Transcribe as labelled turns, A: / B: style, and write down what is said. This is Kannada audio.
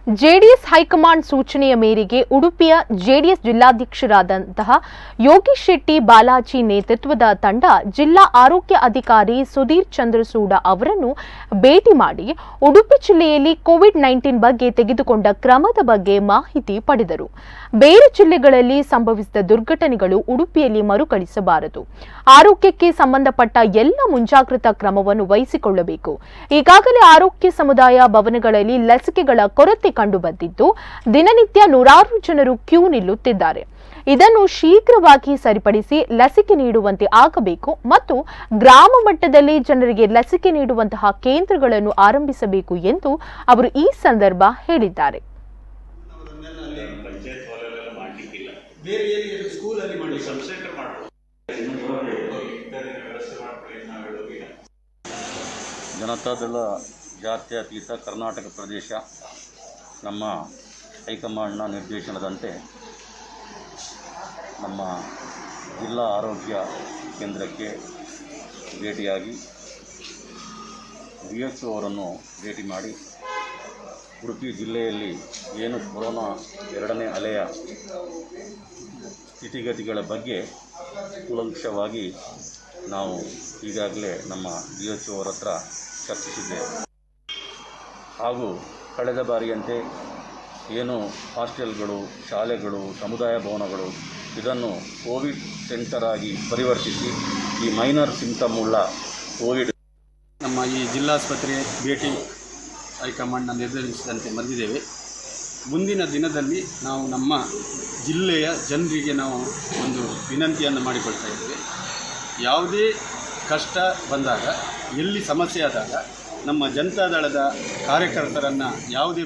A: ಜೆಡಿಎಸ್ ಹೈಕಮಾಂಡ್ ಸೂಚನೆಯ ಮೇರೆಗೆ ಉಡುಪಿಯ ಜೆಡಿಎಸ್ ಜಿಲ್ಲಾಧ್ಯಕ್ಷರಾದಂತಹ ಯೋಗೀಶ್ ಶೆಟ್ಟಿ ಬಾಲಾಜಿ ನೇತೃತ್ವದ ತಂಡ ಜಿಲ್ಲಾ ಆರೋಗ್ಯ ಅಧಿಕಾರಿ ಸುಧೀರ್ ಚಂದ್ರಸೂಡ ಅವರನ್ನು ಭೇಟಿ ಮಾಡಿ ಉಡುಪಿ ಜಿಲ್ಲೆಯಲ್ಲಿ ಕೋವಿಡ್-19 ಬಗ್ಗೆ ತೆಗೆದುಕೊಂಡ ಕ್ರಮದ ಬಗ್ಗೆ ಮಾಹಿತಿ ಪಡೆದರು. ಬೇರೆ ಜಿಲ್ಲೆಗಳಲ್ಲಿ ಸಂಭವಿಸಿದ ದುರ್ಘಟನೆಗಳು ಉಡುಪಿಯಲ್ಲಿ ಮರುಕಳಿಸಬಾರದು. ಆರೋಗ್ಯಕ್ಕೆ ಸಂಬಂಧಪಟ್ಟ ಎಲ್ಲ ಮುಂಜಾಗ್ರತಾ ಕ್ರಮವನ್ನು ವಹಿಸಿಕೊಳ್ಳಬೇಕು. ಈಗಾಗಲೇ ಆರೋಗ್ಯ ಸಮುದಾಯ ಭವನಗಳಲ್ಲಿ ಲಸಿಕೆಗಳ ಕೊರತೆ ಕಂಡುಬಂದಿದ್ದು ದಿನನಿತ್ಯ ನೂರಾರು ಜನರು ಕ್ಯೂ ನಿಲ್ಲುತ್ತಿದ್ದಾರೆ. ಇದನ್ನು ಶೀಘ್ರವಾಗಿ ಸರಿಪಡಿಸಿ ಲಸಿಕೆ ನೀಡುವಂತೆ ಆಗಬೇಕು ಮತ್ತು ಗ್ರಾಮ ಮಟ್ಟದಲ್ಲಿ ಜನರಿಗೆ ಲಸಿಕೆ ನೀಡುವಂತಹ ಕೇಂದ್ರಗಳನ್ನು ಆರಂಭಿಸಬೇಕು ಎಂದು ಅವರು ಈ ಸಂದರ್ಭ ಹೇಳಿದ್ದಾರೆ.
B: ಜನತಾದಳ ಜಾತ್ಯತೀತ ಕರ್ನಾಟಕ ಪ್ರದೇಶ ನಮ್ಮ ಹೈಕಮಾಂಡ್ನ ನಿರ್ದೇಶನದಂತೆ ನಮ್ಮ ಜಿಲ್ಲಾ ಆರೋಗ್ಯ ಕೇಂದ್ರಕ್ಕೆ ಭೇಟಿಯಾಗಿ DHO ಅವರನ್ನು ಭೇಟಿ ಮಾಡಿ ಉಡುಪಿ ಜಿಲ್ಲೆಯಲ್ಲಿ ಏನು ಕೊರೋನಾ ಎರಡನೇ ಅಲೆಯ ಸ್ಥಿತಿಗತಿಗಳ ಬಗ್ಗೆ ಕೂಲಂಕಷವಾಗಿ ನಾವು ಈಗಾಗಲೇ ನಮ್ಮ DHO ಅವರ ಹತ್ರ ಚರ್ಚಿಸಿದ್ದೇವೆ. ಹಾಗೂ ಕಳೆದ ಬಾರಿಯಂತೆ ಏನು ಹಾಸ್ಟೆಲ್ಗಳು, ಶಾಲೆಗಳು, ಸಮುದಾಯ ಭವನಗಳು ಇದನ್ನು ಕೋವಿಡ್ ಸೆಂಟರ್ ಆಗಿ ಪರಿವರ್ತಿಸಿ ಈ ಮೈನರ್ ಸಿಂಪ್ಟಮ್ ಉಳ್ಳ ಕೋವಿಡ್
C: ನಮ್ಮ ಈ ಜಿಲ್ಲಾಸ್ಪತ್ರೆ ಭೇಟಿ ಹೈಕಮಾಂಡ್ನ ನಿರ್ಧರಿಸಿದಂತೆ ಬಂದಿದ್ದೇವೆ. ಮುಂದಿನ ದಿನದಲ್ಲಿ ನಾವು ನಮ್ಮ ಜಿಲ್ಲೆಯ ಜನರಿಗೆ ನಾವು ಒಂದು ವಿನಂತಿಯನ್ನು ಮಾಡಿಕೊಳ್ತಾ ಇದ್ದೇವೆ. ಯಾವುದೇ ಕಷ್ಟ ಬಂದಾಗ, ಎಲ್ಲಿ ಸಮಸ್ಯೆ ಆದಾಗ ನಮ್ಮ ಜನತಾದಳದ ಕಾರ್ಯಕರ್ತರನ್ನು ಯಾವುದೇ